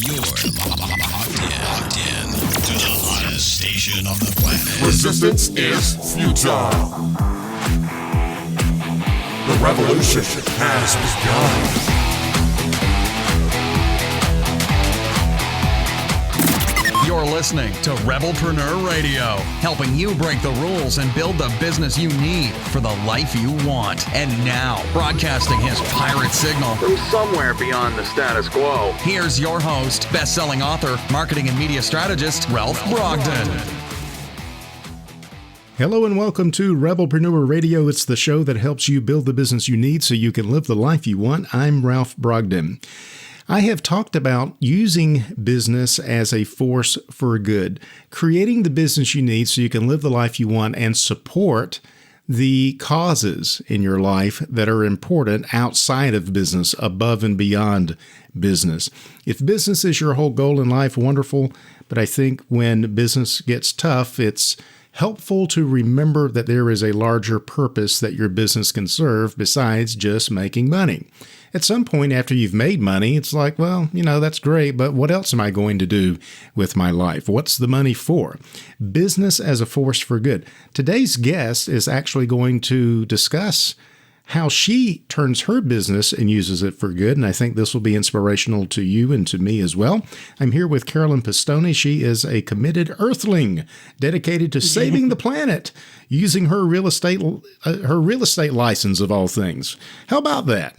You're locked in to the hottest station on the planet. Resistance is futile. The revolution has begun. You're listening to Rebelpreneur Radio, helping you break the rules and build the business you need for the life you want. And now, broadcasting his pirate signal from somewhere beyond the status quo, here's your host, best-selling author, marketing and media strategist, Ralph Brogden. Hello and welcome to Rebelpreneur Radio. It's the show that helps you build the business you need so you can live the life you want. I'm Ralph Brogden. I have talked about using business as a force for good, creating the business you need so you can live the life you want and support the causes in your life that are important outside of business, above and beyond business. If business is your whole goal in life, wonderful. But I think when business gets tough, it's helpful to remember that there is a larger purpose that your business can serve besides just making money. At some point after you've made money, it's like, well, that's great, but what else am I going to do with my life? What's the money for? Business as a force for good. Today's guest is actually going to discuss how she turns her business and uses it for good, and I think this will be inspirational to you and to me as well. I'm here with Carolyn Pistone. She is a committed earthling dedicated to saving the planet using her real estate license of all things. How about that?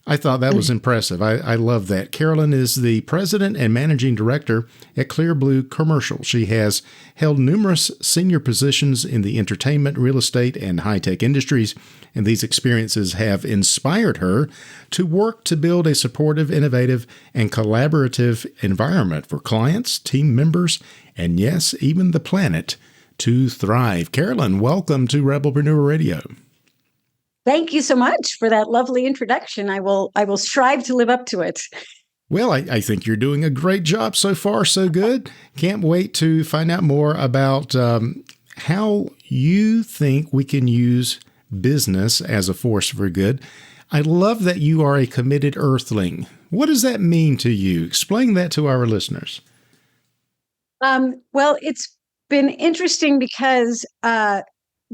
I thought that was impressive. I love that. Carolyn is the president and managing director at Clear Blue Commercial. She has held numerous senior positions in the entertainment, real estate, and high-tech industries, and these experiences have inspired her to work to build a supportive, innovative, and collaborative environment for clients, team members, and yes, even the planet to thrive. Carolyn, welcome to Rebelpreneur Radio. Thank you so much for that lovely introduction. I will strive to live up to it. Well, I think you're doing a great job so far, so good. Can't wait to find out more about how you think we can use business as a force for good. I love that you are a committed earthling. What does that mean to you? Explain that to our listeners. Well, it's been interesting because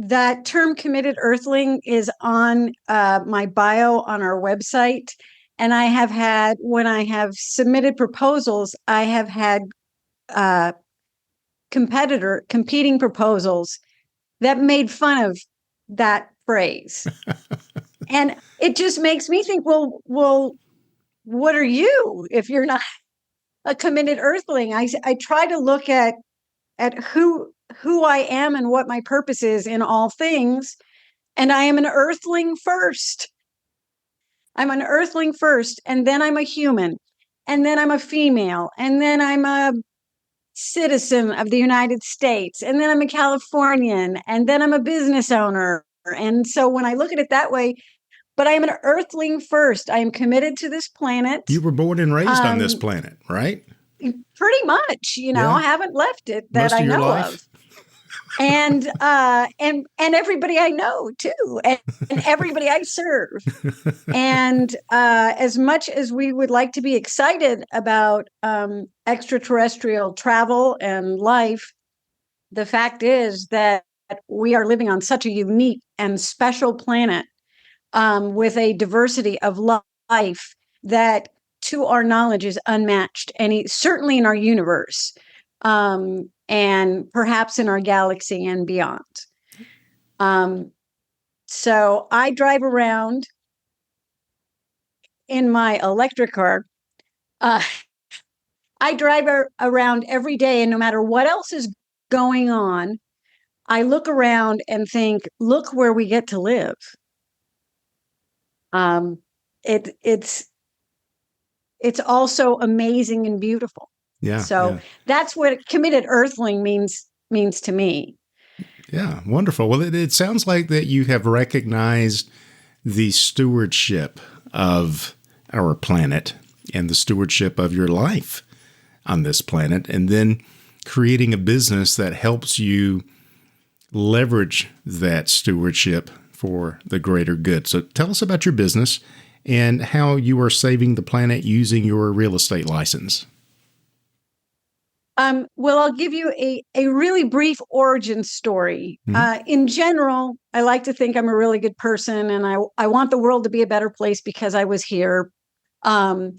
that term committed earthling is on my bio on our website. And I have had, when I have submitted proposals, I have had competing proposals that made fun of that phrase. And it just makes me think, well, what are you if you're not a committed earthling? I try to look at who I am and what my purpose is in all things. And I am an earthling first. I'm an earthling first, and then I'm a human, and then I'm a female, and then I'm a citizen of the United States, and then I'm a Californian, and then I'm a business owner. And so when I look at it that way, but I am an earthling first. I am committed to this planet. You were born and raised on this planet, right? Pretty much, I haven't left it that I know of. And everybody I know too, and everybody I serve. And as much as we would like to be excited about extraterrestrial travel and life, the fact is that we are living on such a unique and special planet with a diversity of life that, to our knowledge, is unmatched, certainly in our universe. And perhaps in our galaxy and beyond. So I drive around in my electric car. I drive around every day, and no matter what else is going on, I look around and think, look where we get to live. It's also amazing and beautiful. Yeah. So that's what committed earthling means to me. Yeah, wonderful. Well, it sounds like that you have recognized the stewardship of our planet and the stewardship of your life on this planet, and then creating a business that helps you leverage that stewardship for the greater good. So tell us about your business and how you are saving the planet using your real estate license. Well, I'll give you a really brief origin story. Mhm. In general, I like to think I'm a really good person, and I want the world to be a better place because I was here. Um,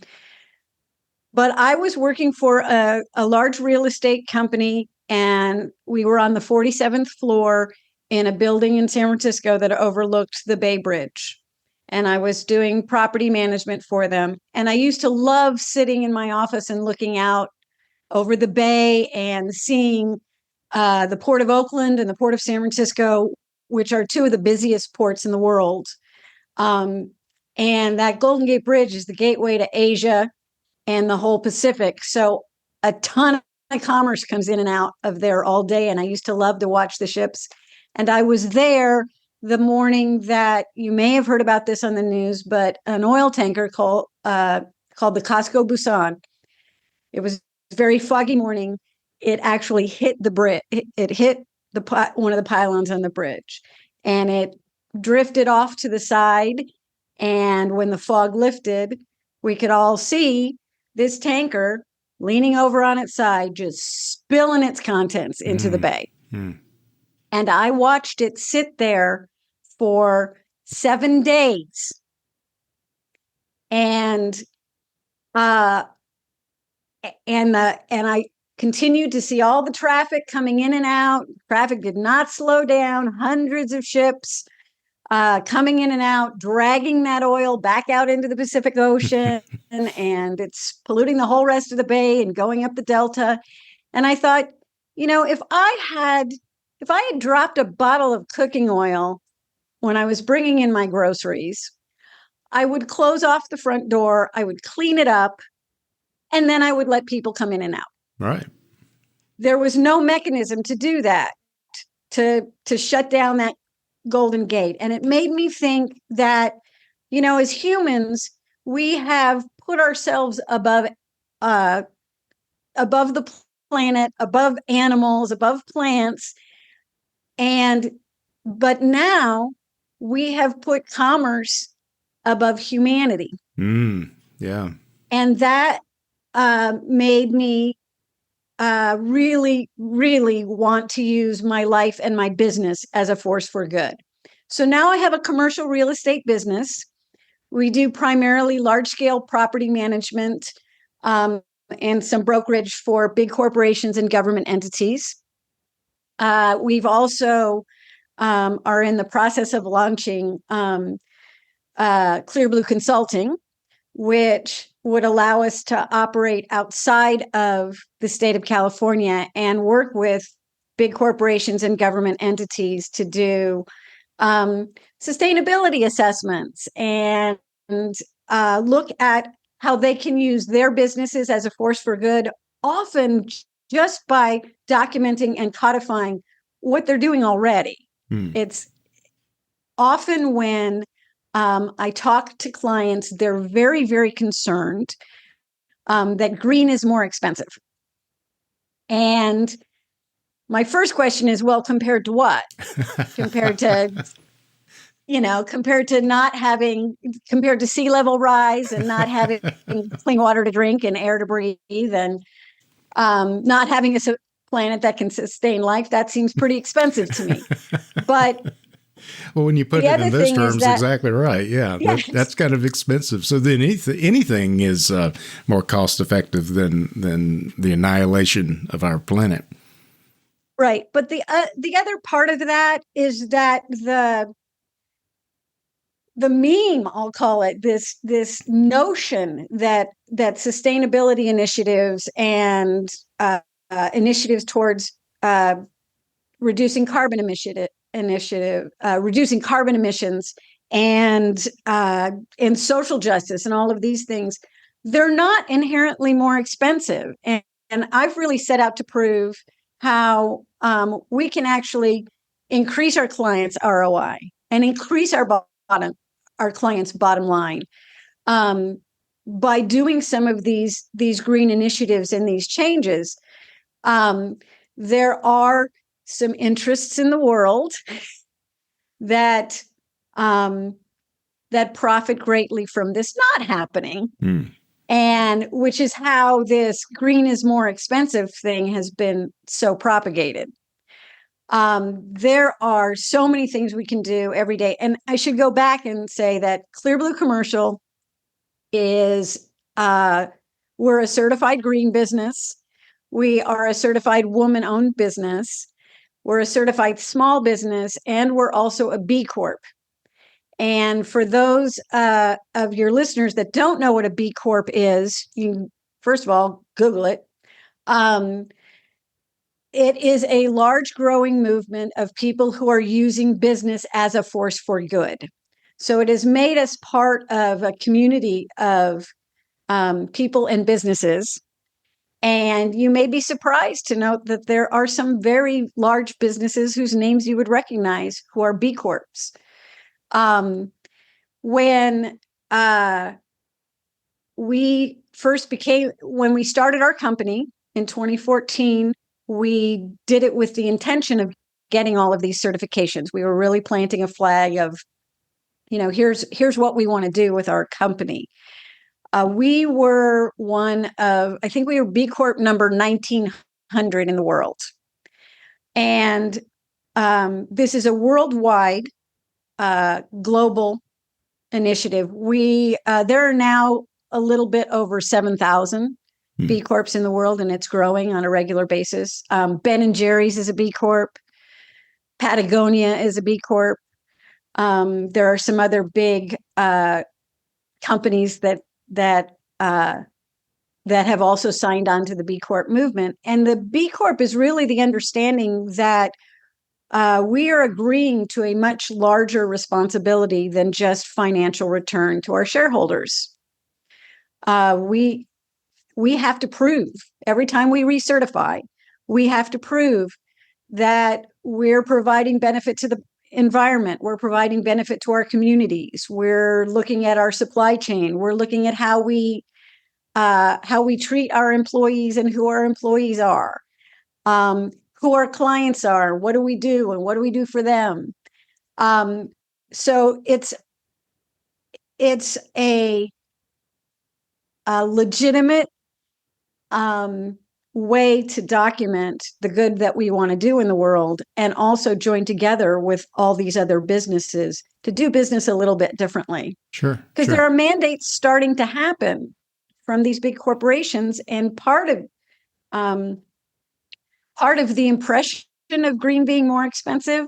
but I was working for a large real estate company, and we were on the 47th floor in a building in San Francisco that overlooked the Bay Bridge. And I was doing property management for them. And I used to love sitting in my office and looking out over the bay and seeing the Port of Oakland and the Port of San Francisco, which are two of the busiest ports in the world. Um, and that Golden Gate Bridge is the gateway to Asia and the whole Pacific. So a ton of commerce comes in and out of there all day. And I used to love to watch the ships. And I was there the morning that you may have heard about this on the news, but an oil tanker called the Costco Busan. It was a very foggy morning. It actually hit the bridge. It hit one of the pylons on the bridge, and it drifted off to the side. And when the fog lifted, we could all see this tanker leaning over on its side, just spilling its contents into the bay. Mm. And I watched it sit there for 7 days. And I continued to see all the traffic coming in and out. Traffic did not slow down. Hundreds of ships coming in and out, dragging that oil back out into the Pacific Ocean, and it's polluting the whole rest of the bay and going up the delta. And I thought, if I had dropped a bottle of cooking oil when I was bringing in my groceries, I would close off the front door, I would clean it up, and then I would let people come in and out. Right. There was no mechanism to do that, to shut down that Golden Gate. And it made me think that, as humans, we have put ourselves above the planet, above animals, above plants. But now we have put commerce above humanity. Yeah. And that made me really, really want to use my life and my business as a force for good. So now I have a commercial real estate business. We do primarily large-scale property management and some brokerage for big corporations and government entities. We've also are in the process of launching Clear Blue Consulting, which would allow us to operate outside of the state of California and work with big corporations and government entities to do sustainability assessments and look at how they can use their businesses as a force for good, often just by documenting and codifying what they're doing already. It's often when I talk to clients, they're very, very concerned that green is more expensive. And my first question is, well, compared to what? compared to sea level rise and not having clean water to drink and air to breathe and not having a planet that can sustain life. That seems pretty expensive to me. But well, when you put it in those terms, that, exactly right. Yeah, yes. That's kind of expensive. So then anything is more cost effective than the annihilation of our planet. Right. But the other part of that is that the meme, I'll call it, this notion that sustainability initiatives and initiatives towards reducing carbon reducing carbon emissions and social justice and all of these things, they're not inherently more expensive. And I've really set out to prove how we can actually increase our clients' ROI and increase our clients' bottom line by doing some of these green initiatives and these changes. There are some interests in the world that profit greatly from this not happening. and which is how this green is more expensive thing has been so propagated. There are so many things we can do every day. And I should go back and say that Clear Blue Commercial is, we're a certified green business. We are a certified woman-owned business. We're a certified small business, and we're also a B Corp. And for those of your listeners that don't know what a B Corp is, you first of all, Google it. It is a large growing movement of people who are using business as a force for good. So it has made us part of a community of people and businesses. And you may be surprised to note that there are some very large businesses whose names you would recognize who are B Corps. When we started our company in 2014, we did it with the intention of getting all of these certifications. We were really planting a flag of, here's what we want to do with our company. We were I think we were B Corp number 1900 in the world. And this is a worldwide, global initiative. There are now a little bit over 7,000 B Corps in the world, and it's growing on a regular basis. Ben and Jerry's is a B Corp. Patagonia is a B Corp. There are some other big companies that have also signed on to the B Corp movement. And the B Corp is really the understanding that we are agreeing to a much larger responsibility than just financial return to our shareholders. We have to prove every time we recertify, we have to prove that we're providing benefit to the environment. We're providing benefit to our communities. We're looking at our supply chain. We're looking at how we treat our employees and who our employees are, who our clients are. What do we do and what do we do for them? So it's a legitimate way to document the good that we want to do in the world, and also join together with all these other businesses to do business a little bit differently. Sure. Because there are mandates starting to happen from these big corporations, and part of the impression of green being more expensive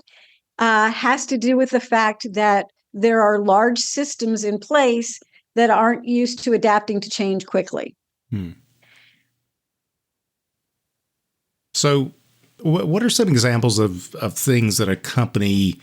has to do with the fact that there are large systems in place that aren't used to adapting to change quickly. So what are some examples of things that a company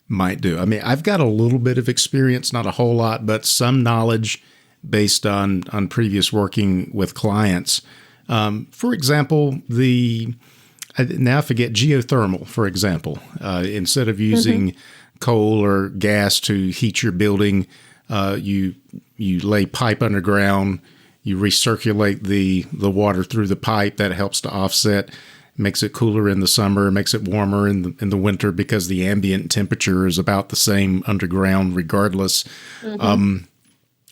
might do? I mean, I've got a little bit of experience, not a whole lot, but some knowledge based on previous working with clients. For example, now I forget geothermal, for example. Instead of using coal or gas to heat your building, you lay pipe underground, you recirculate the water through the pipe. That helps to offset, makes it cooler in the summer, makes it warmer in the winter because the ambient temperature is about the same underground regardless.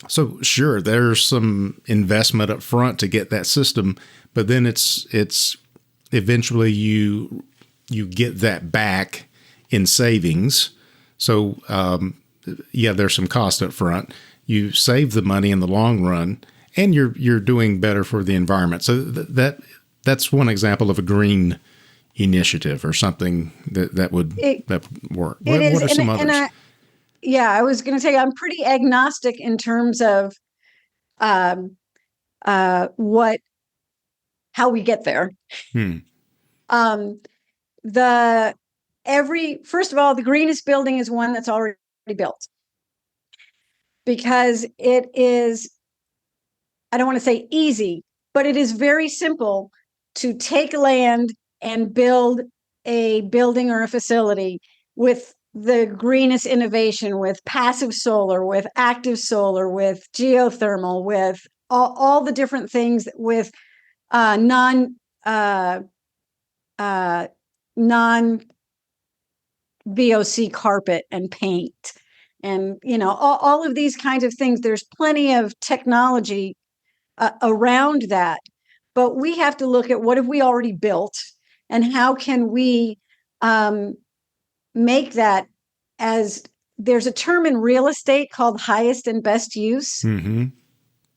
So sure, there's some investment up front to get that system, but then it's eventually you get that back in savings. So there's some cost up front. You save the money in the long run, and you're doing better for the environment. So that's one example of a green initiative or something that would work. What are some others? I was going to say I'm pretty agnostic in terms of how we get there. First of all, the greenest building is one that's already built, because it is, I don't want to say easy, but it is very simple to take land and build a building or a facility with the greenest innovation, with passive solar, with active solar, with geothermal, with all the different things, with non VOC carpet and paint, and all of these kinds of things. There's plenty of technology around that. But we have to look at what have we already built and how can we make that, as there's a term in real estate called highest and best use. Mm-hmm.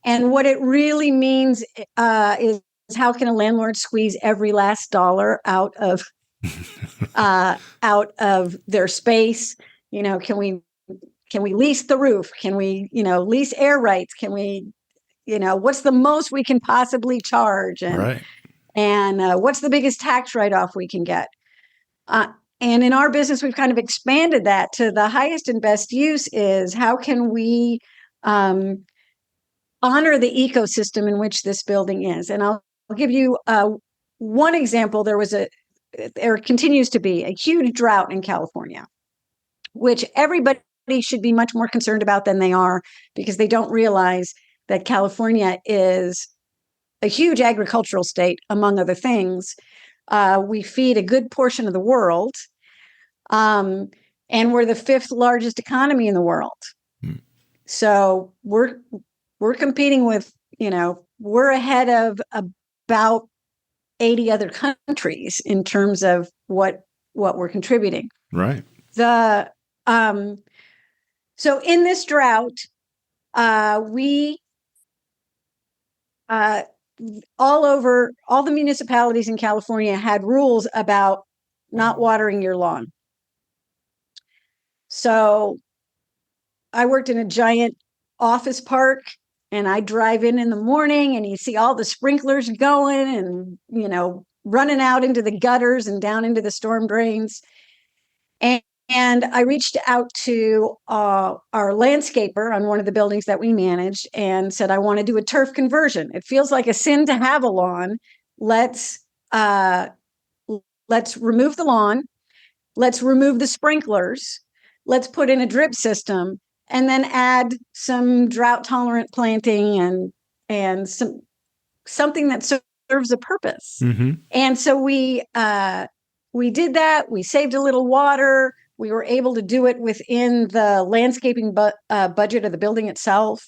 And what it really means is how can a landlord squeeze every last dollar out of their space? Can we lease the roof? Can we, lease air rights? Can we, what's the most we can possibly charge? And Right. What's the biggest tax write-off we can get? And in our business, we've kind of expanded that to the highest and best use is how can we honor the ecosystem in which this building is. And I'll give you one example. There continues to be a huge drought in California, which everybody should be much more concerned about than they are, because they don't realize that California is a huge agricultural state, among other things. We feed a good portion of the world, and we're the 5th largest economy in the world. So we're competing with, we're ahead of about 80 other countries in terms of what we're contributing. Right. So in this drought, we all the municipalities in California had rules about not watering your lawn. So I worked in a giant office park, and I drive in the morning and you see all the sprinklers going and, running out into the gutters and down into the storm drains. And I reached out to our landscaper on one of the buildings that we managed and said, I want to do a turf conversion. It feels like a sin to have a lawn. Let's remove the lawn. Let's remove the sprinklers. Let's put in a drip system, and then add some drought tolerant planting and something that serves a purpose. Mm-hmm. And so we did that. We saved a little water. We were able to do it within the landscaping budget of the building itself.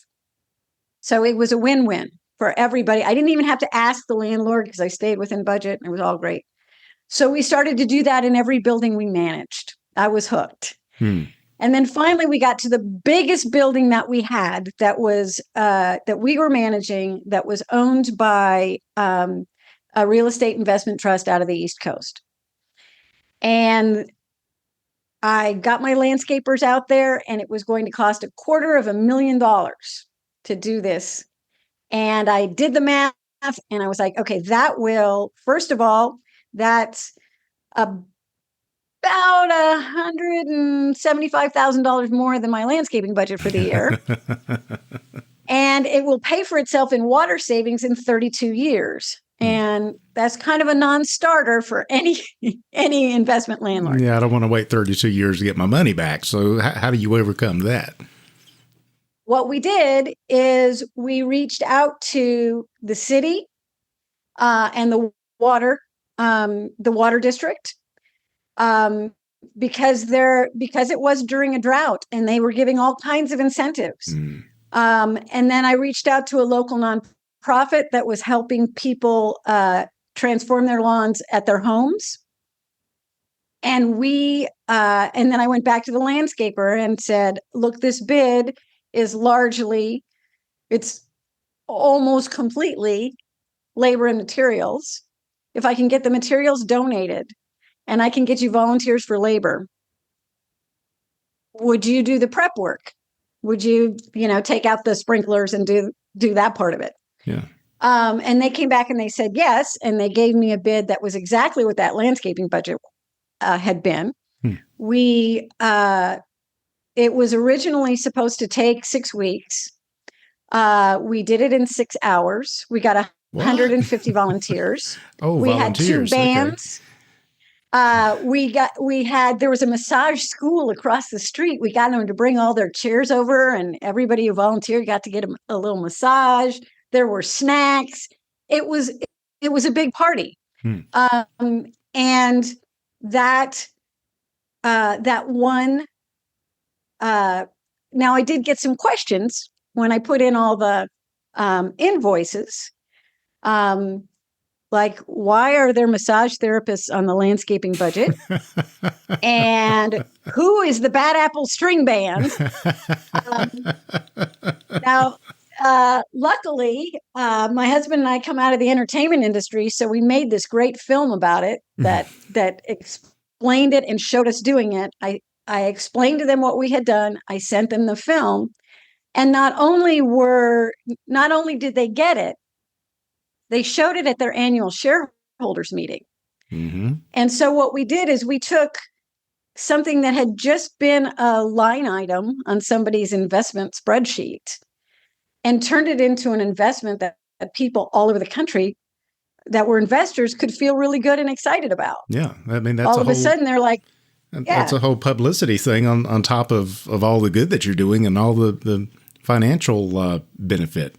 So it was a win-win for everybody. I didn't even have to ask the landlord because I stayed within budget, and it was all great. So we started to do that in every building we managed. I was hooked. And then finally we got to the biggest building that we had that we were managing, that was owned by a real estate investment trust out of the East Coast. And I got my landscapers out there, and it was going to cost $250,000 to do this. And I did the math, and I was like, okay, first of all, that's about $175,000 more than my landscaping budget for the year. And it will pay for itself in water savings in 32 years. And that's kind of a non-starter for any investment landlord. Yeah, I don't want to wait 32 years to get my money back. So how do you overcome that? What we did is we reached out to the city and the water district, because it was during a drought, and they were giving all kinds of incentives. And then I reached out to a local nonprofit that was helping people transform their lawns at their homes. And and then I went back to the landscaper and said, look, this bid is it's almost completely labor and materials. If I can get the materials donated and I can get you volunteers for labor, would you do the prep work? Would you, take out the sprinklers and do that part of it? Yeah. And they came back and they said yes, and they gave me a bid that was exactly what that landscaping budget had been. It was originally supposed to take 6 weeks. We did it in 6 hours. We got 150 volunteers. Oh, we volunteers. Had 2 bands. Okay. There was a massage school across the street. We got them to bring all their chairs over, and everybody who volunteered got to get a little massage. There were snacks. It was a big party. And that one, now I did get some questions when I put in all the invoices. Like, why are there massage therapists on the landscaping budget? And who is the Bad Apple String Band? Now, luckily, my husband and I come out of the entertainment industry, so we made this great film about it that explained it and showed us doing it. I explained to them what we had done. I sent them the film, and not only did they get it, they showed it at their annual shareholders meeting. Mm-hmm. And so what we did is we took something that had just been a line item on somebody's investment spreadsheet and turned it into an investment that people all over the country that were investors could feel really good and excited about. Yeah. I mean, that's all of a sudden they're like, that's a whole publicity thing on top of all the good that you're doing and all the financial benefit.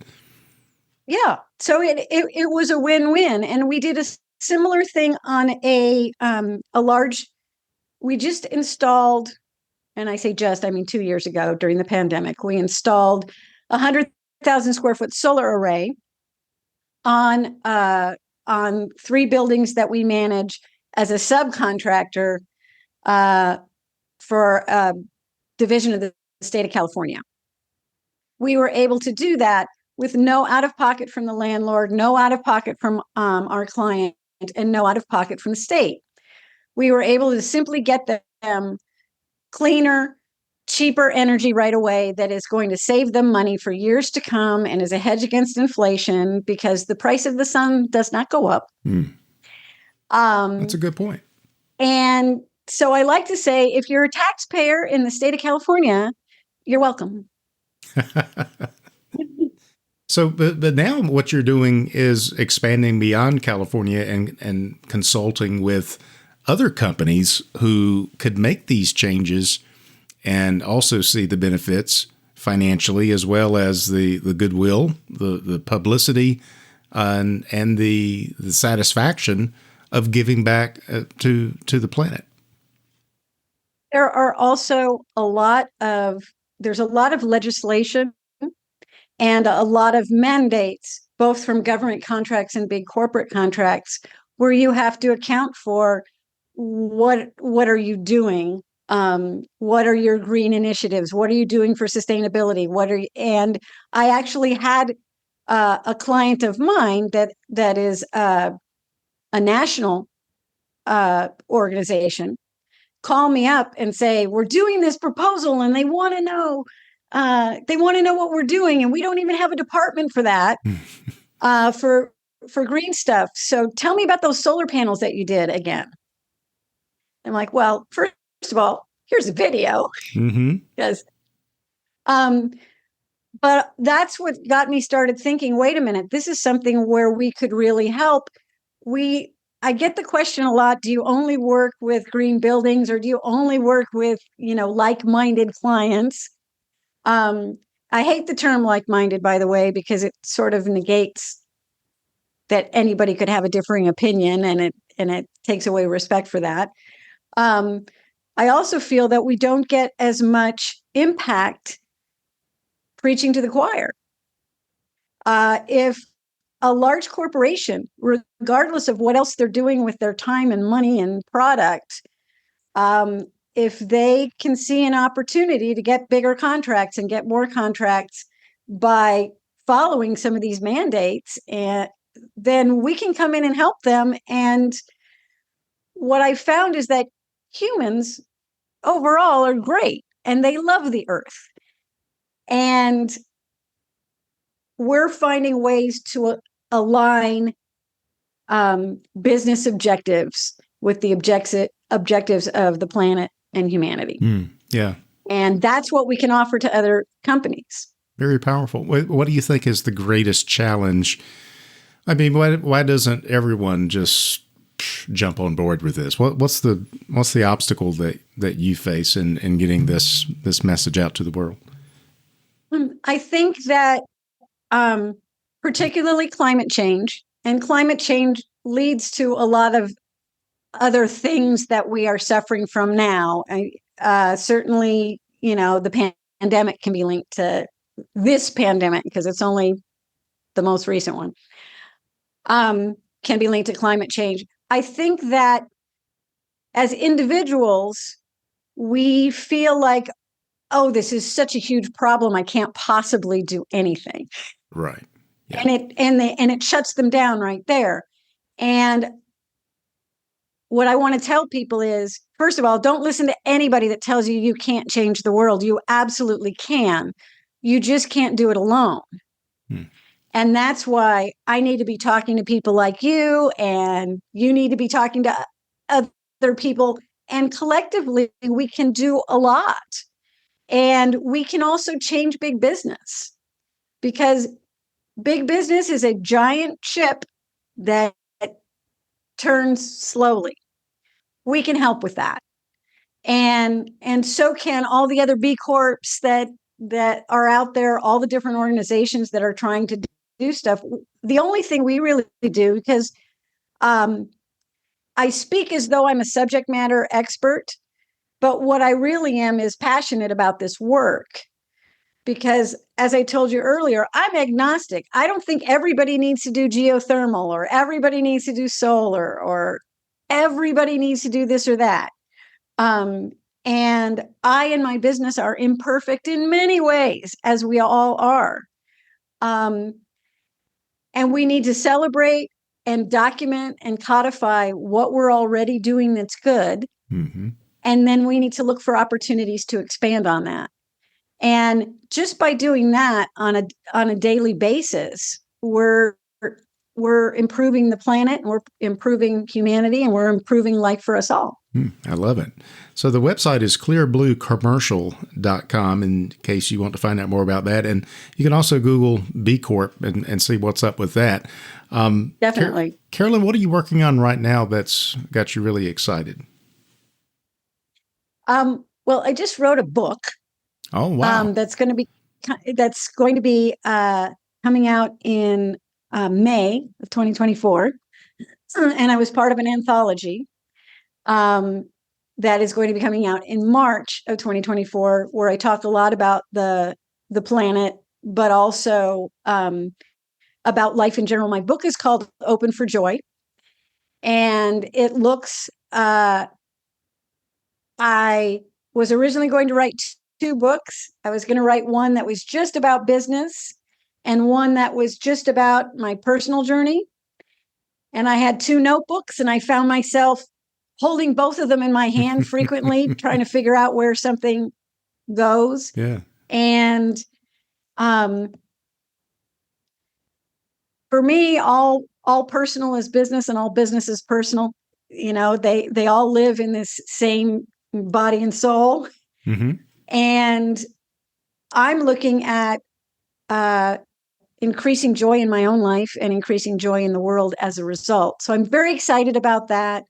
Yeah. So it was a win-win. And we did a similar thing on a large, we just installed, and I say just, I mean 2 years ago during the pandemic, we installed 100,000 square foot solar array on 3 buildings that we manage as a subcontractor for a division of the state of California. We were able to do that with no out of pocket from the landlord, no out of pocket from our client, and no out of pocket from the state. We were able to simply get them cleaner, cheaper energy right away that is going to save them money for years to come and is a hedge against inflation because the price of the sun does not go up. That's a good point. And so I like to say, if you're a taxpayer in the state of California, you're welcome. So, but now what you're doing is expanding beyond California and consulting with other companies who could make these changes and also see the benefits financially, as well as the goodwill, the publicity, and the satisfaction of giving back to the planet. There are also there's a lot of legislation and a lot of mandates, both from government contracts and big corporate contracts, where you have to account for what are you doing? What are your green initiatives? What are you doing for sustainability? And I actually had a client of mine that is a national organization call me up and say, we're doing this proposal and they want to know what we're doing. And we don't even have a department for that, for green stuff. So tell me about those solar panels that you did again. I'm like, well, first of all, here's a video. Because, but that's what got me started thinking, wait a minute, this is something where we could really help. I get the question a lot, do you only work with green buildings or do you only work with, like-minded clients? I hate the term like-minded, by the way, because it sort of negates that anybody could have a differing opinion and it takes away respect for that. I also feel that we don't get as much impact preaching to the choir. If a large corporation, regardless of what else they're doing with their time and money and product, if they can see an opportunity to get bigger contracts and get more contracts by following some of these mandates, then we can come in and help them. And what I found is that humans overall are great and they love the earth. And we're finding ways to align business objectives with the objectives of the planet and humanity. Yeah. And that's what we can offer to other companies. Very powerful. What do you think is the greatest challenge? I mean, why doesn't everyone just jump on board with this? What's the obstacle that you face in getting this message out to the world? I think that particularly climate change, and climate change leads to a lot of other things that we are suffering from now. Certainly, the pandemic can be linked to this pandemic because it's only the most recent one, can be linked to climate change. I think that as individuals, we feel like, oh, this is such a huge problem, I can't possibly do anything. Right. Yeah. And it shuts them down right there. And what I want to tell people is, first of all, don't listen to anybody that tells you you can't change the world. You absolutely can. You just can't do it alone. And that's why I need to be talking to people like you, and you need to be talking to other people. And collectively, we can do a lot. And we can also change big business, because big business is a giant ship that turns slowly. We can help with that. And so can all the other B Corps that are out there, all the different organizations that are trying to do stuff. The only thing we really do, because I speak as though I'm a subject matter expert, but what I really am is passionate about this work. Because as I told you earlier, I'm agnostic. I don't think everybody needs to do geothermal, or everybody needs to do solar, or everybody needs to do this or that. And I and my business are imperfect in many ways, as we all are. And we need to celebrate and document and codify what we're already doing that's good. Mm-hmm. And then we need to look for opportunities to expand on that. And just by doing that on a daily basis, we're improving the planet, and we're improving humanity, and we're improving life for us all. I love it. So the website is clearbluecommercial.com in case you want to find out more about that. And you can also Google B Corp and see what's up with that. Definitely. Carolyn, what are you working on right now that's got you really excited? Well, I just wrote a book. Oh, wow. That's going to be coming out in May of 2024. And I was part of an anthology that is going to be coming out in March of 2024, where I talk a lot about the planet, but also about life in general. My book is called Open for Joy, and it looks, I was originally going to write two books. I was going to write one that was just about business and one that was just about my personal journey. And I had two notebooks, and I found myself holding both of them in my hand frequently, trying to figure out where something goes. Yeah. And for me, all personal is business, and all business is personal. You know, they all live in this same body and soul. Mm-hmm. And I'm looking at increasing joy in my own life and increasing joy in the world as a result. So I'm very excited about that.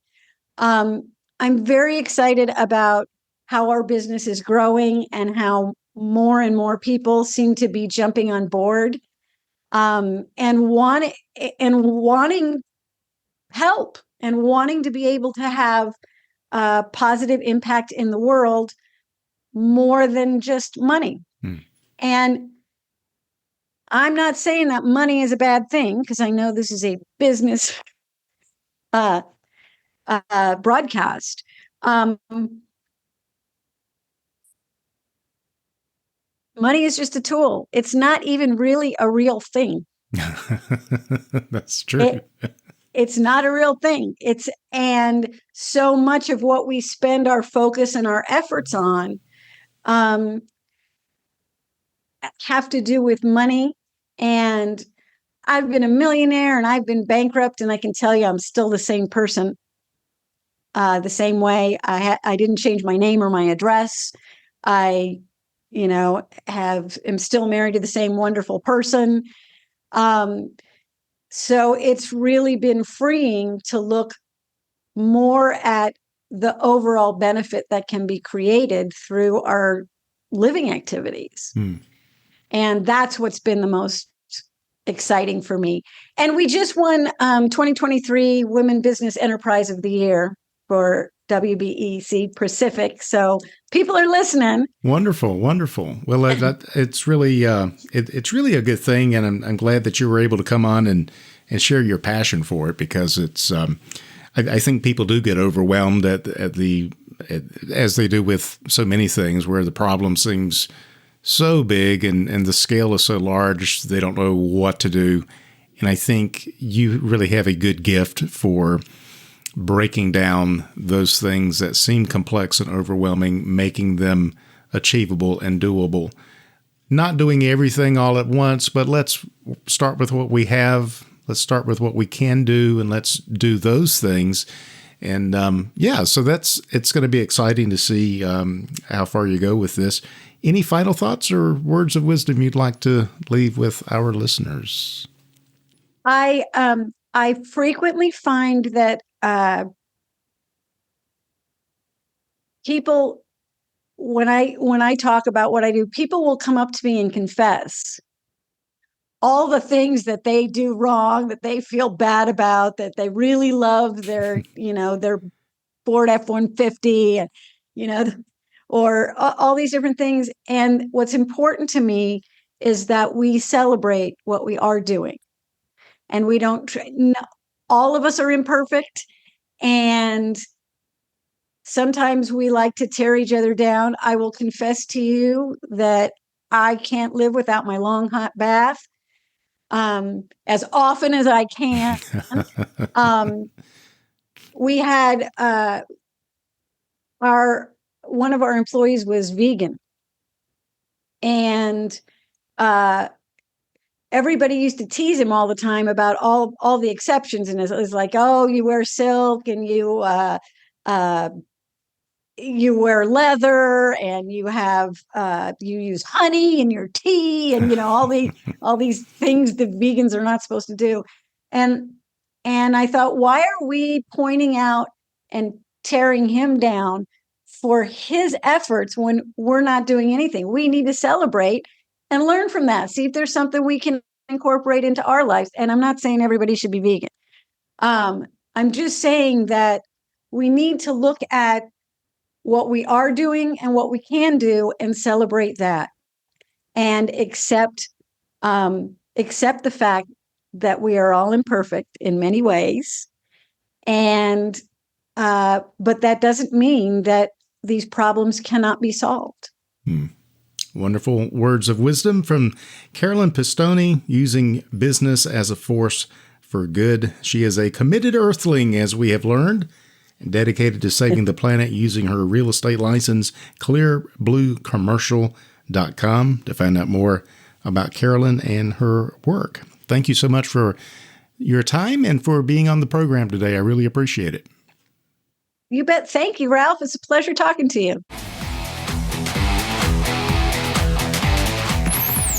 I'm very excited about how our business is growing and how more and more people seem to be jumping on board and wanting help and wanting to be able to have a positive impact in the world more than just money. And I'm not saying that money is a bad thing, because I know this is a business broadcast. Money is just a tool. It's not even really a real thing. That's true. It's not a real thing. And so much of what we spend our focus and our efforts on have to do with money. And I've been a millionaire, and I've been bankrupt, and I can tell you I'm still the same person, the same way. I didn't change my name or my address. I, am still married to the same wonderful person. So it's really been freeing to look more at the overall benefit that can be created through our living activities. And that's what's been the most exciting for me. And we just won 2023 Women Business Enterprise of the Year for WBEC Pacific. So people are listening. Wonderful, wonderful. Well, it's really it's really a good thing, and I'm glad that you were able to come on and share your passion for it, because it's I think people do get overwhelmed as they do with so many things, where the problem seems so big and the scale is so large, they don't know what to do. And I think you really have a good gift for breaking down those things that seem complex and overwhelming, making them achievable and doable. Not doing everything all at once, but let's start with what we have. Let's start with what we can do, and let's do those things. And so it's going to be exciting to see how far you go with this. Any final thoughts or words of wisdom you'd like to leave with our listeners? I frequently find that people, when I talk about what I do, people will come up to me and confess all the things that they do wrong, that they feel bad about, that they really love their Ford F-150, and or all these different things. And what's important to me is that we celebrate what we are doing. And we don't, all of us are imperfect. And sometimes we like to tear each other down. I will confess to you that I can't live without my long hot bath as often as I can. We had one of our employees was vegan. And everybody used to tease him all the time about all the exceptions, and it was like, oh, you wear silk, and you wear leather, and you use honey in your tea, and all these things that vegans are not supposed to do. And I thought, why are we pointing out and tearing him down for his efforts when we're not doing anything? We need to celebrate and learn from that. See if there's something we can incorporate into our lives. And I'm not saying everybody should be vegan. I'm just saying that we need to look at what we are doing and what we can do and celebrate that, and accept the fact that we are all imperfect in many ways. And but that doesn't mean that these problems cannot be solved. Wonderful words of wisdom from Carolyn Pistone, using business as a force for good. She is a committed earthling, as we have learned, and dedicated to saving the planet using her real estate license, clearbluecommercial.com, to find out more about Carolyn and her work. Thank you so much for your time and for being on the program today. I really appreciate it. You bet. Thank you, Ralph. It's a pleasure talking to you.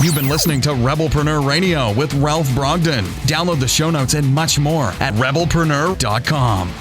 You've been listening to Rebelpreneur Radio with Ralph Brogden. Download the show notes and much more at rebelpreneur.com.